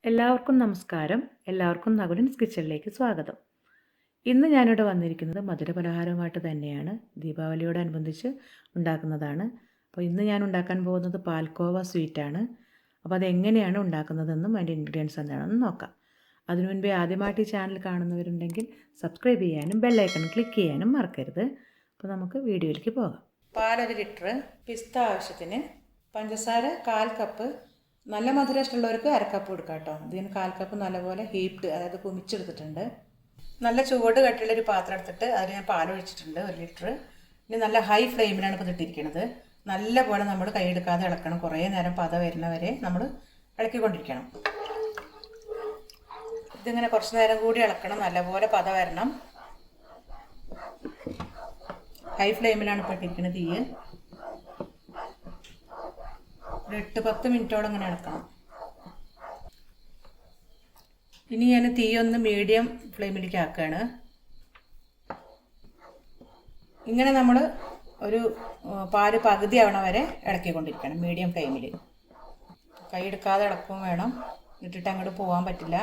എല്ലാവർക്കും നമസ്കാരം. എല്ലാവർക്കും നകുലൻസ് കിച്ചണിലേക്ക് സ്വാഗതം. ഇന്ന് ഞാനിവിടെ വന്നിരിക്കുന്നത് മധുരപലഹാരവുമായിട്ട് തന്നെയാണ്. ദീപാവലിയോടനുബന്ധിച്ച് ഉണ്ടാക്കുന്നതാണ്. അപ്പോൾ ഇന്ന് ഞാൻ ഉണ്ടാക്കാൻ പോകുന്നത് പാൽക്കോവ സ്വീറ്റാണ്. അപ്പോൾ അതെങ്ങനെയാണ് ഉണ്ടാക്കുന്നതെന്നും അതിൻ്റെ ഇൻഗ്രീഡിയൻസ് എന്താണെന്നും നോക്കാം. അതിനു മുൻപേ ആദ്യമായിട്ട് ഈ ചാനൽ കാണുന്നവരുണ്ടെങ്കിൽ സബ്സ്ക്രൈബ് ചെയ്യാനും ബെല്ലൈക്കൺ ക്ലിക്ക് ചെയ്യാനും മറക്കരുത്. അപ്പോൾ നമുക്ക് വീഡിയോയിലേക്ക് പോകാം. പാൽ 1 ലിറ്റർ, പിസ്ത ആവശ്യത്തിന്, പഞ്ചസാര 1/4 കപ്പ്, നല്ല മധുരം ഇഷ്ടമുള്ളവർക്ക് 1/2 കപ്പ് കൊടുക്കാം കേട്ടോ. ഇതിന് 1/4 കപ്പ് നല്ലപോലെ ഹീപ്ഡ്, അതായത് കുമിച്ചെടുത്തിട്ടുണ്ട്. നല്ല ചുവട് കട്ടിയുള്ളൊരു പാത്രം എടുത്തിട്ട് അതിൽ ഞാൻ പാൽ ഒഴിച്ചിട്ടുണ്ട് 1 ലിറ്റർ. ഇനി നല്ല ഹൈ ഫ്ലെയിമിലാണ് ഇപ്പോൾ ഇട്ടിരിക്കുന്നത്. നല്ല പോലെ നമ്മൾ കൈയെടുക്കാതെ ഇളക്കണം. കുറേ നേരം പത വരുന്നവരെ നമ്മൾ ഇളക്കിക്കൊണ്ടിരിക്കണം. ഇതിങ്ങനെ കുറച്ച് നേരം കൂടി ഇളക്കണം. നല്ലപോലെ പത വരണം. ഹൈ ഫ്ലെയിമിലാണ് ഇപ്പോൾ ഇട്ടിരിക്കുന്നത് തീ. ഒരു 8-10 മിനിറ്റോളം ഇങ്ങനെ ഇളക്കണം. ഇനി ഞാൻ തീ ഒന്ന് മീഡിയം ഫ്ലെയിമിലേക്ക് ആക്കുകയാണ്. ഇങ്ങനെ നമ്മൾ ഒരു പാല് പകുതി ആവണ വരെ ഇളക്കിക്കൊണ്ടിരിക്കണം മീഡിയം ഫ്ലെയിമിൽ. കൈ എടുക്കാതെ ഇളക്കും വേണം, ഇട്ടിട്ട് അങ്ങോട്ട് പോകാൻ പറ്റില്ല.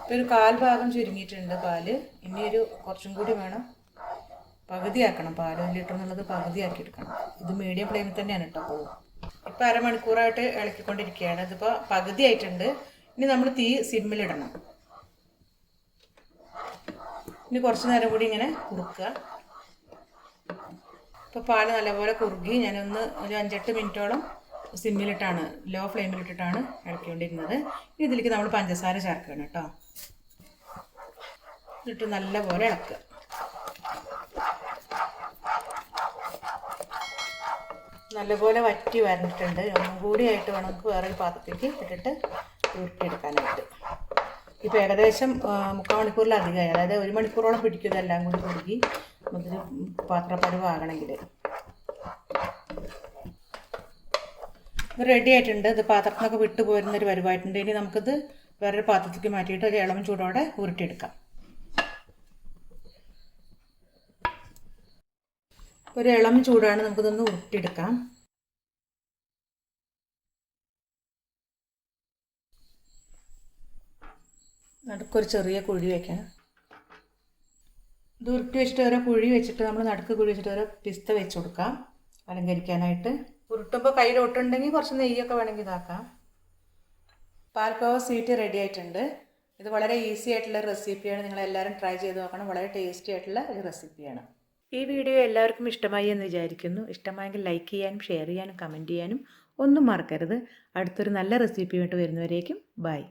ഇപ്പോൾ ഒരു 1/4 ഭാഗം ചുരുങ്ങിയിട്ടുണ്ട് പാല്. ഇനി ഒരു കുറച്ചും കൂടി വേണം. പകുതിയാക്കണം പാൽ. 1 ലിറ്റർ എന്നുള്ളത് പകുതിയാക്കി എടുക്കണം. ഇത് മീഡിയം ഫ്ലെയിമിൽ തന്നെയാണ് കേട്ടോ പോകും. ഇപ്പോൾ അരമണിക്കൂറായിട്ട് ഇളക്കിക്കൊണ്ടിരിക്കുകയാണ്. ഇതിപ്പോൾ പകുതി ആയിട്ടുണ്ട്. ഇനി നമ്മൾ തീ സിമ്മിലിടണം. ഇനി കുറച്ച് നേരം കൂടി ഇങ്ങനെ കുറുക്കുക. ഇപ്പോൾ പാൽ നല്ലപോലെ കുറുകി. ഞാനൊന്ന് ഒരു 5-8 മിനിറ്റോളം സിമ്മിലിട്ടാണ്, ലോ ഫ്ലെയിമിലിട്ടിട്ടാണ് ഇളക്കിക്കൊണ്ടിരുന്നത്. ഇനി ഇതിലേക്ക് നമ്മൾ പഞ്ചസാര ചേർക്കണം കേട്ടോ. എന്നിട്ട് നല്ലപോലെ ഇളക്കുക. നല്ലപോലെ വറ്റി വരണ്ടിട്ടുണ്ട്. ഒന്നും കൂടി ആയിട്ട് വേണം നമുക്ക് വേറൊരു പാത്രത്തേക്ക് ഇട്ടിട്ട് ഉരുട്ടിയെടുക്കാനായിട്ട്. ഇപ്പോൾ ഏകദേശം 3/4 മണിക്കൂറിലധികമായി, അതായത് 1 മണിക്കൂറോളം പിടിക്കും ഇതെല്ലാം കൂടി കുറുകി നമുക്കൊരു പാത്രപ്പരുവാകണമെങ്കിൽ. ഇത് റെഡി ആയിട്ടുണ്ട്. ഇത് പാത്രത്തിനൊക്കെ വിട്ടു പോരുന്നൊരു പരുവായിട്ടുണ്ട്. ഇനി നമുക്കിത് വേറൊരു പാത്രത്തേക്ക് മാറ്റിയിട്ട് ഒരു ഇളം ചൂടോടെ ഉരുട്ടിയെടുക്കാം. ഒരു ഇളം ചൂടാണ്, നമുക്കിതൊന്ന് ഉരുട്ടിയെടുക്കാം. നടുക്കൊരു ചെറിയ കുഴി വയ്ക്കണം. ഇത് ഉരുട്ടി വെച്ചിട്ട് ഓരോ കുഴി വെച്ചിട്ട് നമ്മൾ നടുക്ക് കുഴി വെച്ചിട്ട് ഓരോ പിസ്ത വെച്ച് കൊടുക്കാം അലങ്കരിക്കാനായിട്ട്. ഉരുട്ടുമ്പോൾ കയ്യിലൊട്ടുണ്ടെങ്കിൽ കുറച്ച് നെയ്യൊക്കെ വേണമെങ്കിൽ ഇതാക്കാം. പാൽക്കോവ സ്വീറ്റ് റെഡി ആയിട്ടുണ്ട്. ഇത് വളരെ ഈസി ആയിട്ടുള്ള റെസിപ്പിയാണ്. നിങ്ങളെല്ലാവരും ട്രൈ ചെയ്ത് നോക്കണം. വളരെ ടേസ്റ്റി ആയിട്ടുള്ള ഒരു റെസിപ്പിയാണ്. ഈ വീഡിയോ എല്ലാവർക്കും ഇഷ്ടമായി എന്ന് വിചാരിക്കുന്നു. ഇഷ്ടമായെങ്കിൽ ലൈക്ക് ചെയ്യാനും ഷെയർ ചെയ്യാനും കമൻറ്റ് ചെയ്യാനും ഒന്നും മറക്കരുത്. അടുത്തൊരു നല്ല റെസിപ്പിയായിട്ട് വരുന്നവരേക്കും ബൈ.